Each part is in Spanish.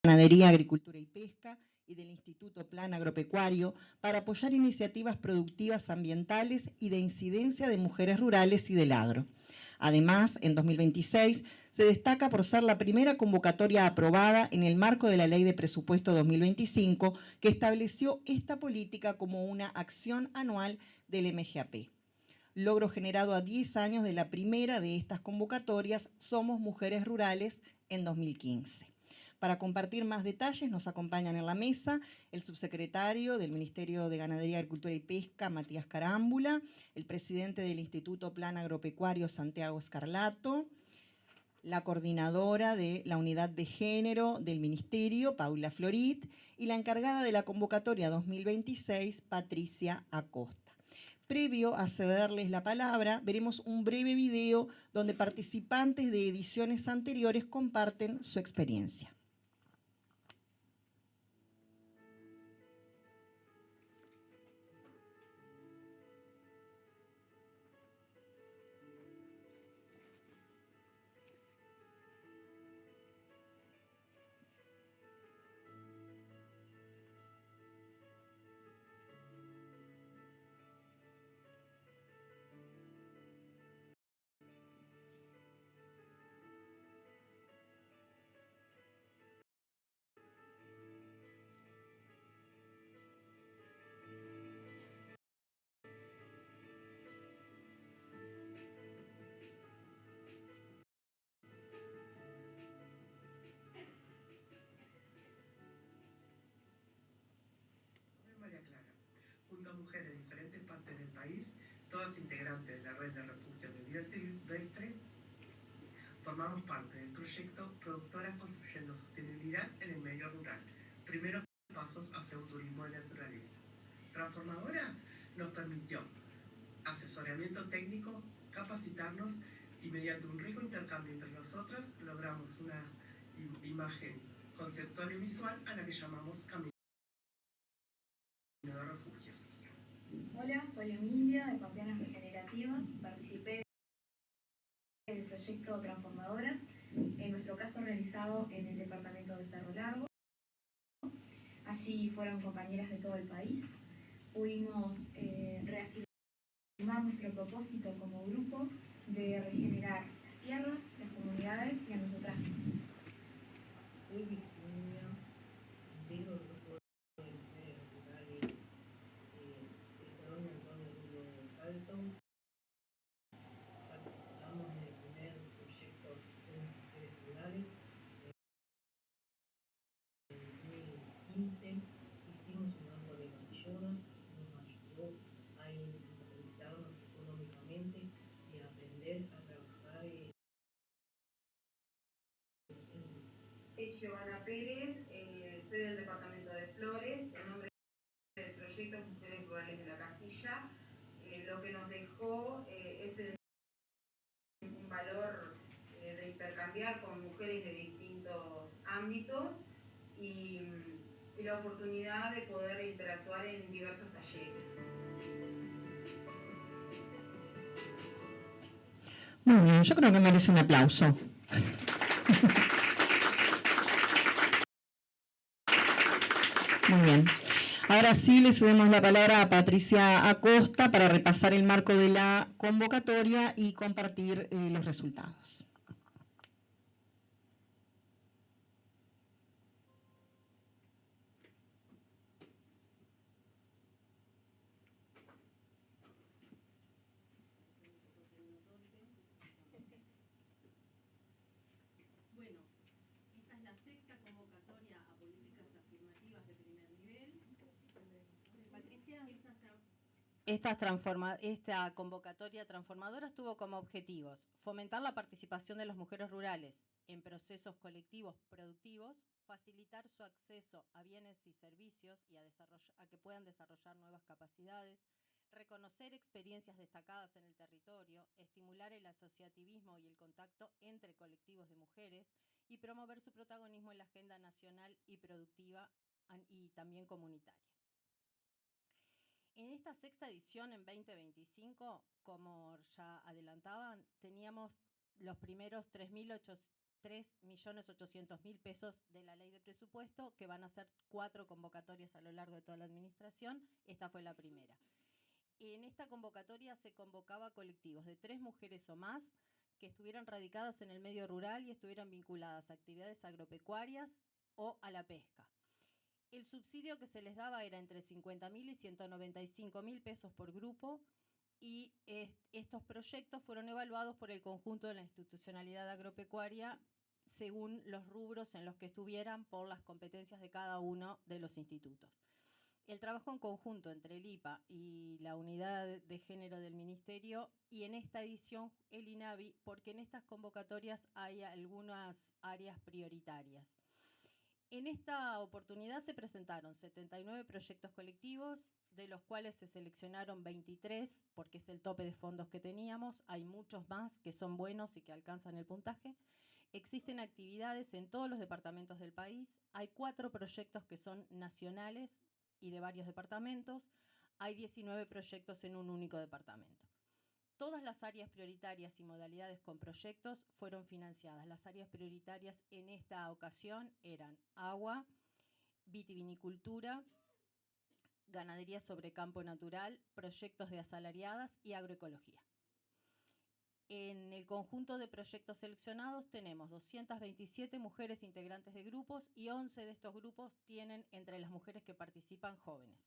Ganadería, Agricultura y Pesca y del Instituto Plan Agropecuario para apoyar iniciativas productivas ambientales y de incidencia de mujeres rurales y del agro. Además, en 2026 se destaca por ser la primera convocatoria aprobada en el marco de la Ley de Presupuesto 2025 que estableció esta política como una acción anual del MGAP. Logro generado a 10 años de la primera de estas convocatorias, Somos Mujeres Rurales, en 2015. Para compartir más detalles nos acompañan en la mesa el subsecretario del Ministerio de Ganadería, Agricultura y Pesca, Matías Carámbula, el presidente del Instituto Plan Agropecuario, Santiago Scarlato, la coordinadora de la Unidad de Género del Ministerio, Paula Florit, y la encargada de la convocatoria 2026, Patricia Acosta. Previo a cederles la palabra, veremos un breve video donde participantes de ediciones anteriores comparten su experiencia. Junto a mujeres de diferentes partes del país, todas integrantes de la red de refugios de vida silvestre, formamos parte del proyecto Productoras Construyendo Sostenibilidad en el Medio Rural, primeros pasos hacia un turismo de naturaleza. Transformadoras nos permitió asesoramiento técnico, capacitarnos y mediante un rico intercambio entre nosotras logramos una imagen conceptual y visual a la que llamamos Camino de Refugios. Hola, soy Emilia de Pampeanas Regenerativas. Participé del proyecto Transformadoras, en nuestro caso realizado en el departamento de Cerro Largo. Allí fueron compañeras de todo el país. Pudimos reafirmar nuestro propósito como grupo de regenerar las tierras, las comunidades y a nosotras mismas. Hicimos un banco de casillonas, nos ayudó a independizarnos económicamente y a aprender a trabajar Giovanna Pérez, soy del departamento de Flores, en nombre del proyecto Mujeres Rurales de la Casilla. Lo que nos dejó es un valor de intercambiar con mujeres de distintos ámbitos y la oportunidad de poder interactuar en diversos talleres. Muy bien, yo creo que merece un aplauso. Muy bien. Ahora sí le cedemos la palabra a Patricia Acosta para repasar el marco de la convocatoria y compartir los resultados. Esta convocatoria transformadora tuvo como objetivos fomentar la participación de las mujeres rurales en procesos colectivos productivos, facilitar su acceso a bienes y servicios y a que puedan desarrollar nuevas capacidades, reconocer experiencias destacadas en el territorio, estimular el asociativismo y el contacto entre colectivos de mujeres y promover su protagonismo en la agenda nacional y productiva y también comunitaria. En esta sexta edición, en 2025, como ya adelantaban, teníamos los primeros 3.800 3.800.000 pesos de la ley de presupuesto, que van a ser 4 convocatorias a lo largo de toda la administración. Esta fue la primera. En esta convocatoria se convocaba colectivos de 3 mujeres o más que estuvieran radicadas en el medio rural y estuvieran vinculadas a actividades agropecuarias o a la pesca. El subsidio que se les daba era entre 50.000 y 195.000 pesos por grupo, y estos proyectos fueron evaluados por el conjunto de la institucionalidad agropecuaria según los rubros en los que estuvieran por las competencias de cada uno de los institutos. El trabajo en conjunto entre el IPA y la unidad de género del Ministerio, y en esta edición el INAVI, porque en estas convocatorias hay algunas áreas prioritarias. En esta oportunidad se presentaron 79 proyectos colectivos, de los cuales se seleccionaron 23, porque es el tope de fondos que teníamos. Hay muchos más que son buenos y que alcanzan el puntaje. Existen actividades en todos los departamentos del país. Hay 4 proyectos que son nacionales y de varios departamentos. Hay 19 proyectos en un único departamento. Todas las áreas prioritarias y modalidades con proyectos fueron financiadas. Las áreas prioritarias en esta ocasión eran agua, vitivinicultura, ganadería sobre campo natural, proyectos de asalariadas y agroecología. En el conjunto de proyectos seleccionados tenemos 227 mujeres integrantes de grupos, y 11 de estos grupos tienen entre las mujeres que participan jóvenes.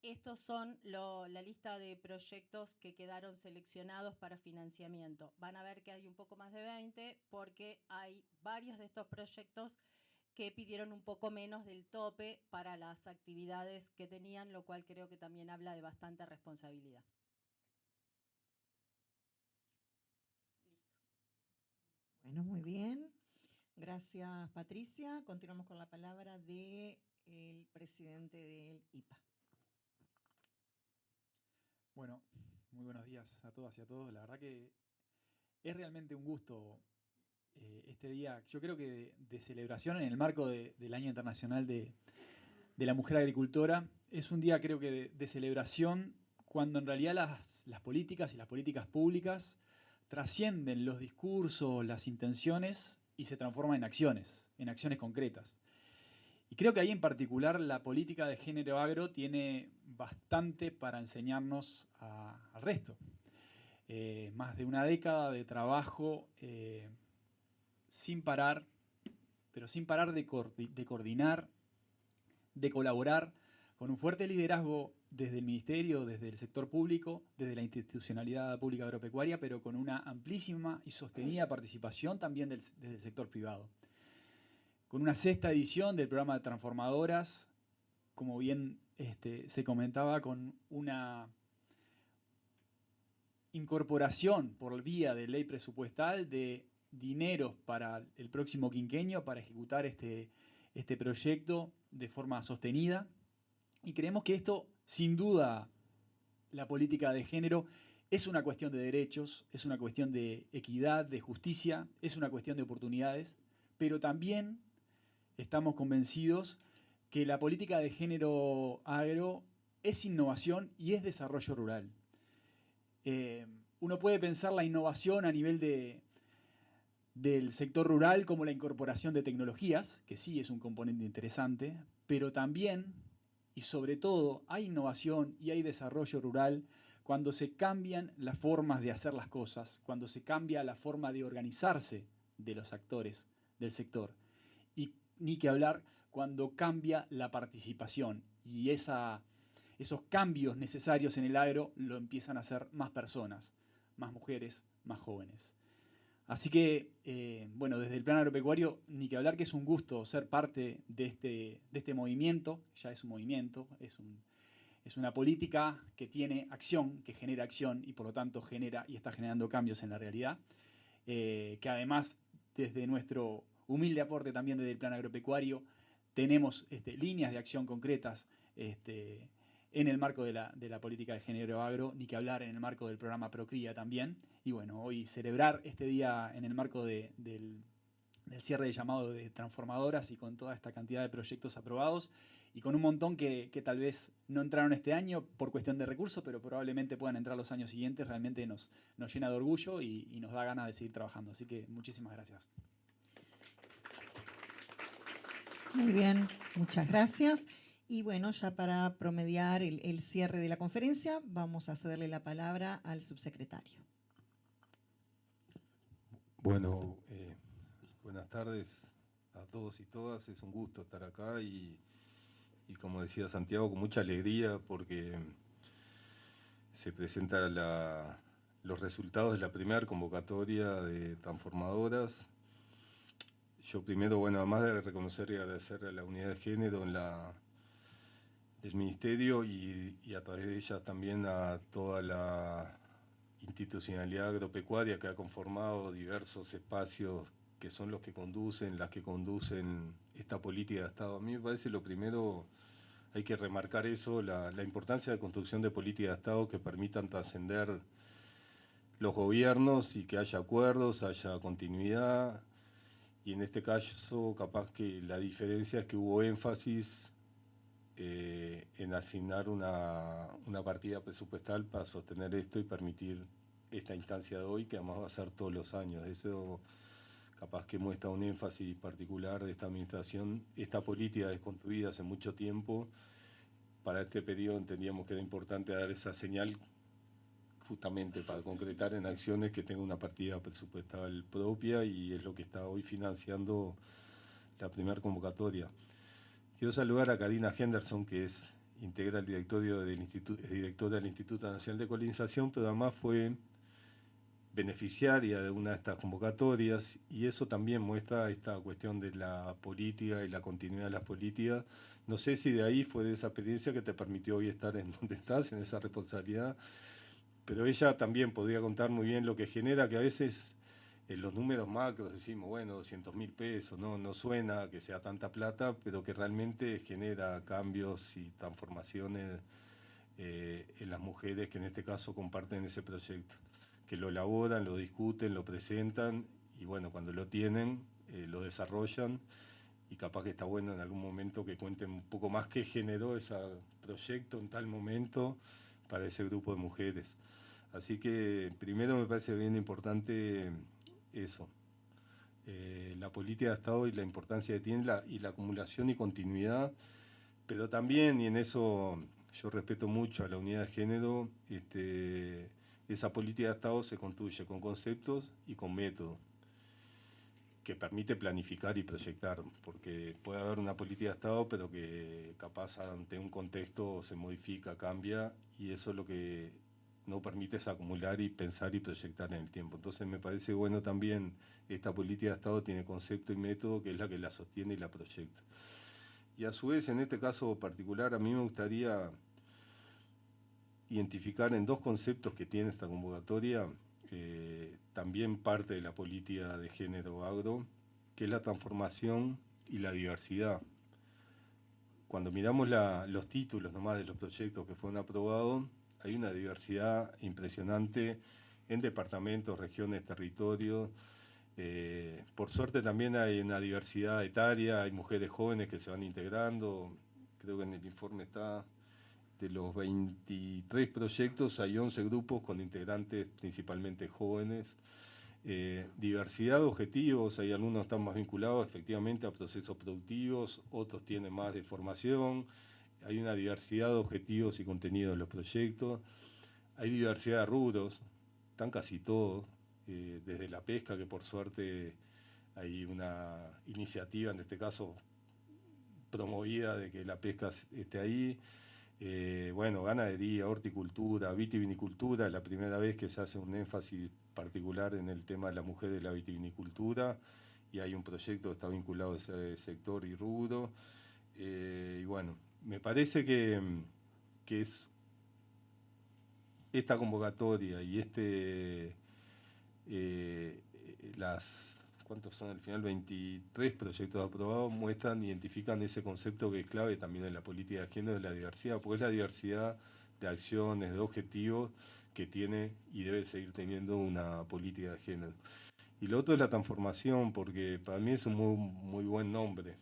Estos son la lista de proyectos que quedaron seleccionados para financiamiento. Van a ver que hay un poco más de 20, porque hay varios de estos proyectos que pidieron un poco menos del tope para las actividades que tenían, lo cual creo que también habla de bastante responsabilidad. Bueno, muy bien. Gracias, Patricia. Continuamos con la palabra del presidente del IPA. Bueno, muy buenos días a todas y a todos. La verdad que es realmente un gusto este día, yo creo que de celebración en el marco del Año Internacional de la Mujer Agricultora. Es un día, creo que de celebración, cuando en realidad las políticas y las políticas públicas trascienden los discursos, las intenciones, y se transforman en acciones concretas. Y creo que ahí en particular la política de género agro tiene bastante para enseñarnos al resto. Más de una década de trabajo sin parar, pero sin parar de coordinar, de colaborar, con un fuerte liderazgo desde el Ministerio, desde el sector público, desde la institucionalidad pública agropecuaria, pero con una amplísima y sostenida participación también desde el sector privado. Con una 6ª edición del programa de transformadoras, como bien se comentaba, con una incorporación por vía de ley presupuestal de dineros para el próximo quinquenio para ejecutar este proyecto de forma sostenida. Y creemos que esto, sin duda, la política de género es una cuestión de derechos, es una cuestión de equidad, de justicia, es una cuestión de oportunidades, pero también estamos convencidos que la política de género agro es innovación y es desarrollo rural. Uno puede pensar la innovación a nivel del sector rural como la incorporación de tecnologías, que sí es un componente interesante, pero también y sobre todo hay innovación y hay desarrollo rural cuando se cambian las formas de hacer las cosas, cuando se cambia la forma de organizarse de los actores del sector. Y ni que hablar cuando cambia la participación, y esos cambios necesarios en el agro lo empiezan a hacer más personas, más mujeres, más jóvenes. Así que, bueno, desde el plan agropecuario, ni que hablar que es un gusto ser parte de este movimiento. Ya es un movimiento, es una política que tiene acción, que genera acción, y por lo tanto genera y está generando cambios en la realidad, que además, desde nuestro humilde aporte también desde el plan agropecuario, tenemos líneas de acción concretas en el marco de la política de género agro, ni que hablar en el marco del programa Procría también. Y bueno, hoy celebrar este día en el marco del del cierre de llamado de transformadoras y con toda esta cantidad de proyectos aprobados y con un montón que tal vez no entraron este año por cuestión de recursos, pero probablemente puedan entrar los años siguientes. Realmente nos llena de orgullo y nos da ganas de seguir trabajando. Así que muchísimas gracias. Muy bien, muchas gracias. Y bueno, ya para promediar el cierre de la conferencia, vamos a cederle la palabra al subsecretario. Bueno, buenas tardes a todos y todas. Es un gusto estar acá y como decía Santiago, con mucha alegría porque se presentan los resultados de la primera convocatoria de transformadoras. Yo primero, bueno, además de reconocer y agradecer a la unidad de género del Ministerio y a través de ella también a toda la institucionalidad agropecuaria que ha conformado diversos espacios que son las que conducen esta política de Estado. A mí me parece lo primero, hay que remarcar eso, la importancia de construcción de políticas de Estado que permitan trascender los gobiernos y que haya acuerdos, haya continuidad. Y en este caso, capaz que la diferencia es que hubo énfasis en asignar una partida presupuestal para sostener esto y permitir esta instancia de hoy, que además va a ser todos los años. Eso capaz que muestra un énfasis particular de esta administración. Esta política es construida hace mucho tiempo. Para este periodo entendíamos que era importante dar esa señal justamente para concretar en acciones que tenga una partida presupuestal propia, y es lo que está hoy financiando la primera convocatoria. Quiero saludar a Karina Henderson, que integra el directorio directora del Instituto Nacional de Colonización, pero además fue beneficiaria de una de estas convocatorias, y eso también muestra esta cuestión de la política y la continuidad de las políticas. No sé si de ahí fue de esa experiencia que te permitió hoy estar en donde estás, en esa responsabilidad, pero ella también podría contar muy bien lo que genera, que a veces en los números macros decimos, bueno, 200.000 pesos, no suena que sea tanta plata, pero que realmente genera cambios y transformaciones en las mujeres que en este caso comparten ese proyecto, que lo elaboran, lo discuten, lo presentan, y bueno, cuando lo tienen, lo desarrollan, y capaz que está bueno en algún momento que cuenten un poco más qué generó ese proyecto en tal momento para ese grupo de mujeres. Así que primero me parece bien importante eso, la política de Estado y la importancia que tiene y la acumulación y continuidad, pero también, y en eso yo respeto mucho a la unidad de género, esa política de Estado se construye con conceptos y con métodos que permite planificar y proyectar, porque puede haber una política de Estado, pero que capaz ante un contexto se modifica, cambia, y eso es lo que no permite es acumular y pensar y proyectar en el tiempo. Entonces me parece bueno también, esta política de Estado tiene concepto y método, que es la que la sostiene y la proyecta. Y a su vez, en este caso particular, a mí me gustaría identificar en dos conceptos que tiene esta convocatoria, también parte de la política de género agro, que es la transformación y la diversidad. Cuando miramos los títulos nomás de los proyectos que fueron aprobados, hay una diversidad impresionante en departamentos, regiones, territorios. Por suerte también hay una diversidad etaria, hay mujeres jóvenes que se van integrando. Creo que en el informe está, de los 23 proyectos, hay 11 grupos con integrantes principalmente jóvenes. Diversidad de objetivos, hay algunos que están más vinculados efectivamente a procesos productivos, otros tienen más de formación. Hay una diversidad de objetivos y contenidos de los proyectos. Hay diversidad de rubros, están casi todos, desde la pesca, que por suerte hay una iniciativa, en este caso promovida, de que la pesca esté ahí. Bueno, ganadería, horticultura, vitivinicultura, es la primera vez que se hace un énfasis particular en el tema de la mujer de la vitivinicultura, y hay un proyecto que está vinculado a ese sector y rubro. Y bueno, me parece que es esta convocatoria y ¿cuántos son al final? 23 proyectos aprobados muestran, identifican ese concepto que es clave también en la política de género, de la diversidad, porque es la diversidad de acciones, de objetivos que tiene y debe seguir teniendo una política de género. Y lo otro es la transformación, porque para mí es un muy buen nombre,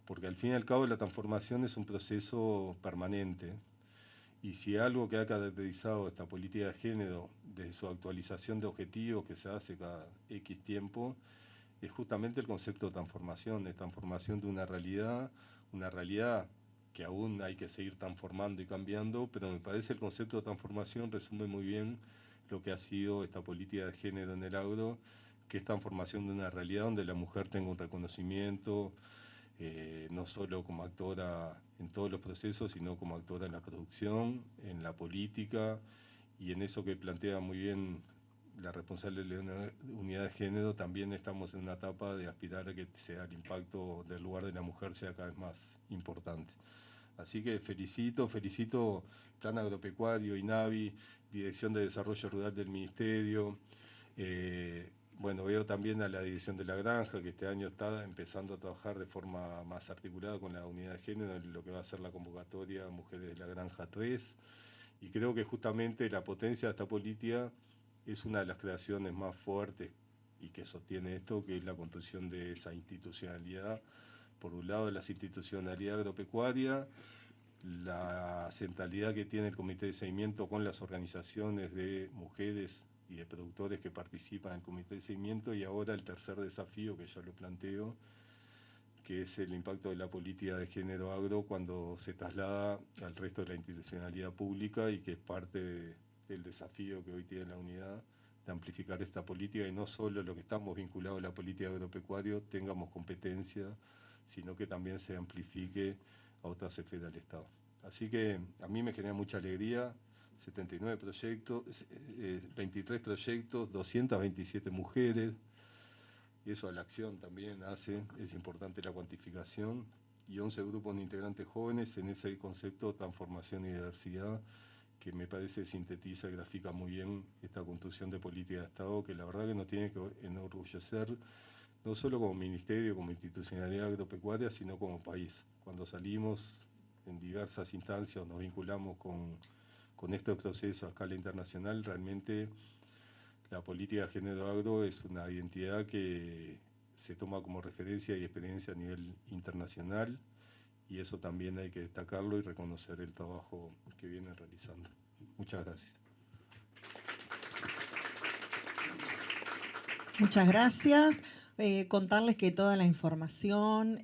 porque al fin y al cabo la transformación es un proceso permanente. Y si algo que ha caracterizado esta política de género desde su actualización de objetivos que se hace cada X tiempo, es justamente el concepto de transformación de una realidad que aún hay que seguir transformando y cambiando, pero me parece el concepto de transformación resume muy bien lo que ha sido esta política de género en el agro, que es transformación de una realidad donde la mujer tenga un reconocimiento, no solo como actora en todos los procesos, sino como actora en la producción, en la política, y en eso que plantea muy bien la responsable de la unidad de género, también estamos en una etapa de aspirar a que sea el impacto del lugar de la mujer sea cada vez más importante. Así que felicito Plan Agropecuario, INAVI, Dirección de Desarrollo Rural del Ministerio. Bueno, veo también a la Dirección de la Granja, que este año está empezando a trabajar de forma más articulada con la unidad de género en lo que va a ser la convocatoria Mujeres de la Granja 3. Y creo que justamente la potencia de esta política es una de las creaciones más fuertes y que sostiene esto, que es la construcción de esa institucionalidad. Por un lado, la institucionalidad agropecuaria, la centralidad que tiene el Comité de Seguimiento con las organizaciones de mujeres y de productores que participan en el Comité de Seguimiento, y ahora el tercer desafío, que ya lo planteo, que es el impacto de la política de género agro cuando se traslada al resto de la institucionalidad pública, y que es parte del desafío que hoy tiene la unidad de amplificar esta política, y no solo lo que estamos vinculados a la política agropecuaria tengamos competencia, sino que también se amplifique a otras esferas del Estado. Así que a mí me genera mucha alegría, 79 proyectos, 23 proyectos, 227 mujeres, y eso a la acción también hace, es importante la cuantificación, y 11 grupos de integrantes jóvenes en ese concepto de transformación y diversidad, que me parece sintetiza y grafica muy bien esta construcción de política de Estado, que la verdad que nos tiene que enorgullecer, no solo como ministerio, como institucionalidad agropecuaria, sino como país. Cuando salimos en diversas instancias, nos vinculamos con este proceso a escala internacional, realmente la política de género agro es una identidad que se toma como referencia y experiencia a nivel internacional, y eso también hay que destacarlo y reconocer el trabajo que vienen realizando. Muchas gracias. Muchas gracias. Contarles que toda la información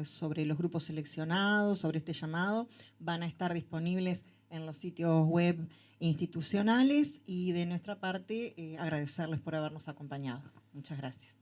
sobre los grupos seleccionados, sobre este llamado, van a estar disponibles en los sitios web institucionales, y de nuestra parte agradecerles por habernos acompañado. Muchas gracias.